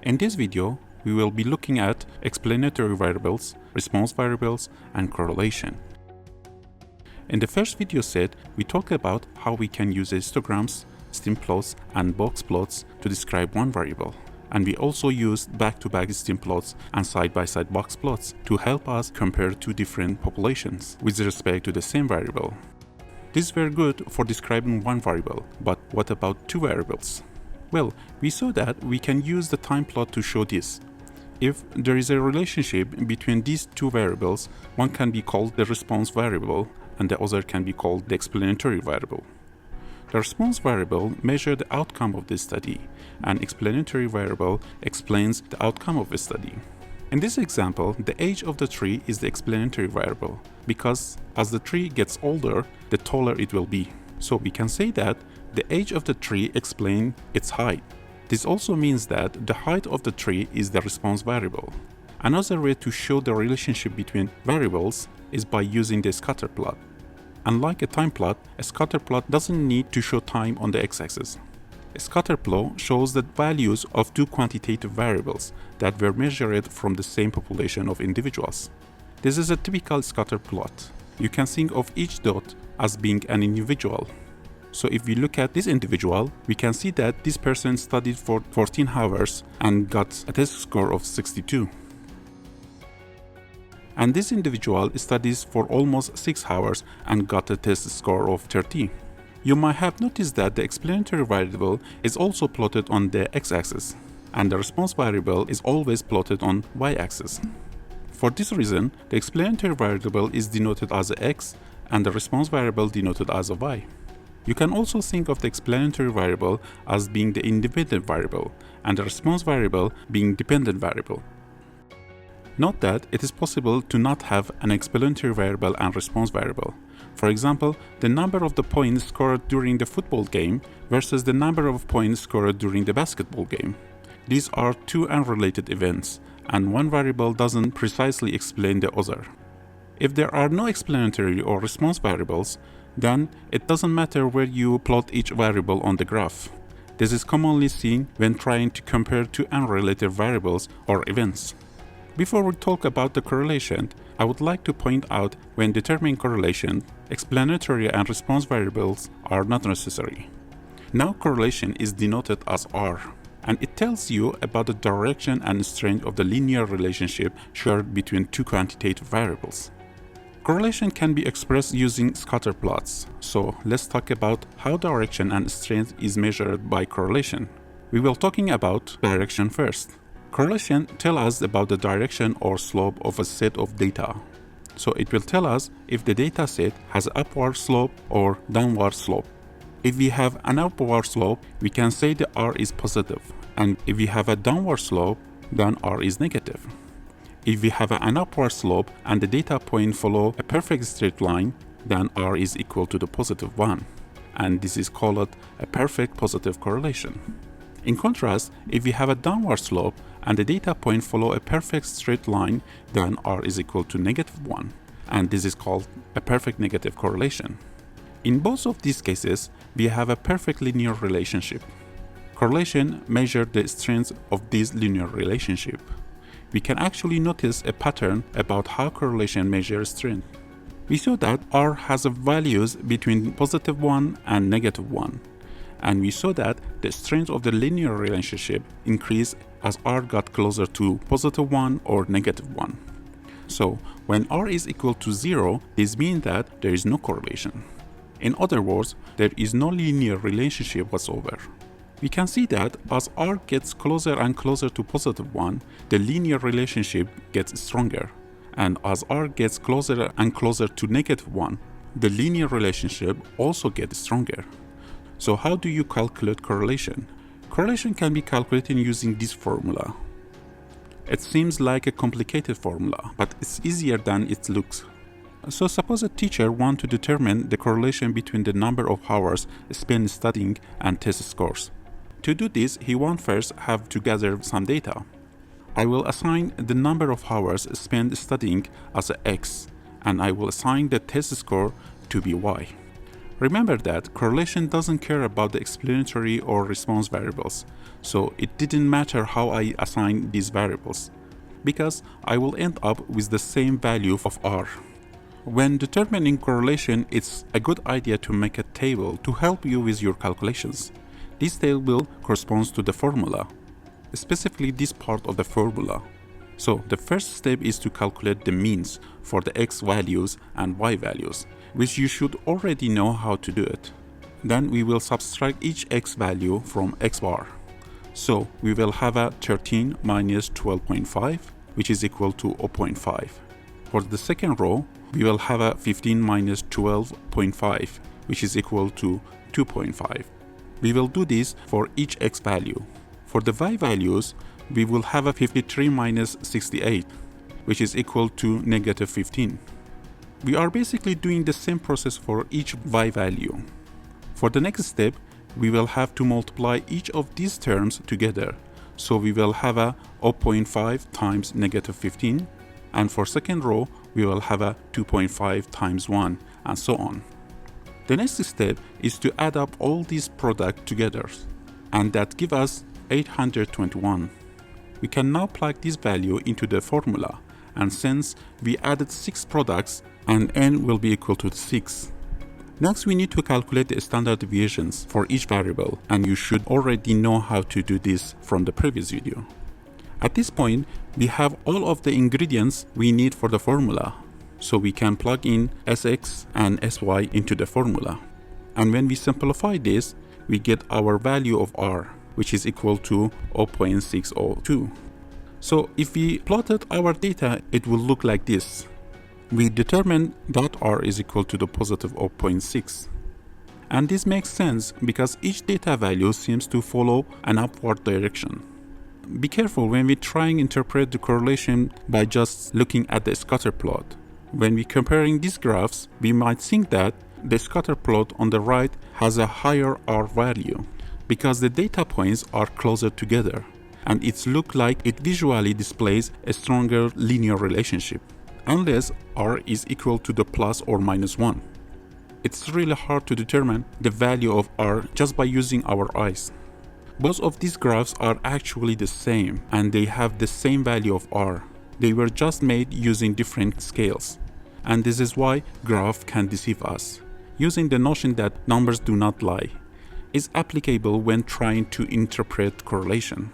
In this video, we will be looking at explanatory variables, response variables, and correlation. In the first video set, we talked about how we can use histograms, stem plots, and box plots to describe one variable. And we also used back-to-back stem plots and side-by-side box plots to help us compare two different populations with respect to the same variable. These were good for describing one variable, but what about two variables? Well, we saw that we can use the time plot to show this. If there is a relationship between these two variables, one can be called the response variable and the other can be called the explanatory variable. The response variable measures the outcome of the study, and explanatory variable explains the outcome of the study. In this example, the age of the tree is the explanatory variable, because as the tree gets older, the taller it will be. So we can say that the age of the tree explains its height. This also means that the height of the tree is the response variable. Another way to show the relationship between variables is by using the scatter plot. Unlike a time plot, a scatter plot doesn't need to show time on the x-axis. A scatter plot shows the values of two quantitative variables that were measured from the same population of individuals. This is a typical scatter plot. You can think of each dot as being an individual. So if we look at this individual, we can see that this person studied for 14 hours and got a test score of 62. And this individual studies for almost 6 hours and got a test score of 30. You might have noticed that the explanatory variable is also plotted on the x-axis, and the response variable is always plotted on y-axis. For this reason, the explanatory variable is denoted as a x and the response variable denoted as a y. You can also think of the explanatory variable as being the independent variable and the response variable being dependent variable. Note that it is possible to not have an explanatory variable and response variable. For example, the number of the points scored during the football game versus the number of points scored during the basketball game. These are two unrelated events, and one variable doesn't precisely explain the other. If there are no explanatory or response variables, then it doesn't matter where you plot each variable on the graph. This is commonly seen when trying to compare two unrelated variables or events. Before we talk about the correlation, I would like to point out when determining correlation, explanatory and response variables are not necessary. Now correlation is denoted as R, and it tells you about the direction and strength of the linear relationship shared between two quantitative variables. Correlation can be expressed using scatter plots, so let's talk about how direction and strength is measured by correlation. We will talking about direction first. Correlation tells us about the direction or slope of a set of data. So it will tell us if the data set has an upward slope or downward slope. If we have an upward slope, we can say the R is positive, and if we have a downward slope, then R is negative. If we have an upward slope and the data point follow a perfect straight line, then R is equal to the positive 1, and this is called a perfect positive correlation. In contrast, if we have a downward slope and the data point follow a perfect straight line, then R is equal to negative 1, and this is called a perfect negative correlation. In both of these cases, we have a perfect linear relationship. Correlation measures the strength of this linear relationship. We can actually notice a pattern about how correlation measures strength. We saw that R has values between positive 1 and negative 1. And we saw that the strength of the linear relationship increased as R got closer to positive 1 or negative 1. So when R is equal to 0, this means that there is no correlation. In other words, there is no linear relationship whatsoever. We can see that as R gets closer and closer to positive 1, the linear relationship gets stronger. And as R gets closer and closer to negative 1, the linear relationship also gets stronger. So how do you calculate correlation? Correlation can be calculated using this formula. It seems like a complicated formula, but it's easier than it looks. So suppose a teacher wants to determine the correlation between the number of hours spent studying and test scores. To do this, he wants first have to gather some data. I will assign the number of hours spent studying as a x, and I will assign the test score to be y. Remember that correlation doesn't care about the explanatory or response variables, so it didn't matter how I assign these variables, because I will end up with the same value of R. When determining correlation, it's a good idea to make a table to help you with your calculations. This table corresponds to the formula, specifically this part of the formula. So the first step is to calculate the means for the x values and y values, which you should already know how to do it. Then we will subtract each x value from x bar. So we will have a 13 minus 12.5, which is equal to 0.5. For the second row, we will have a 15 minus 12.5, which is equal to 2.5. We will do this for each x value. For the y values, we will have a 53 minus 68, which is equal to negative 15. We are basically doing the same process for each y value. For the next step, we will have to multiply each of these terms together. So we will have a 0.5 times negative 15, and for second row, we will have a 2.5 times 1, and so on. The next step is to add up all these products together, and that gives us 821. We can now plug this value into the formula, and since we added 6 products, and n will be equal to 6. Next, we need to calculate the standard deviations for each variable, and you should already know how to do this from the previous video. At this point, we have all of the ingredients we need for the formula, so we can plug in Sx and Sy into the formula. And when we simplify this, we get our value of R, which is equal to 0.602. So if we plotted our data, it will look like this. We determined that R is equal to the positive 0.6. And this makes sense because each data value seems to follow an upward direction. Be careful when we try and interpret the correlation by just looking at the scatter plot. When we're comparing these graphs, we might think that the scatter plot on the right has a higher R value because the data points are closer together, and it looks like it visually displays a stronger linear relationship, unless R is equal to the plus or minus 1. It's really hard to determine the value of R just by using our eyes. Both of these graphs are actually the same, and they have the same value of R. They were just made using different scales. And this is why graph can deceive us. Using the notion that numbers do not lie is applicable when trying to interpret correlation.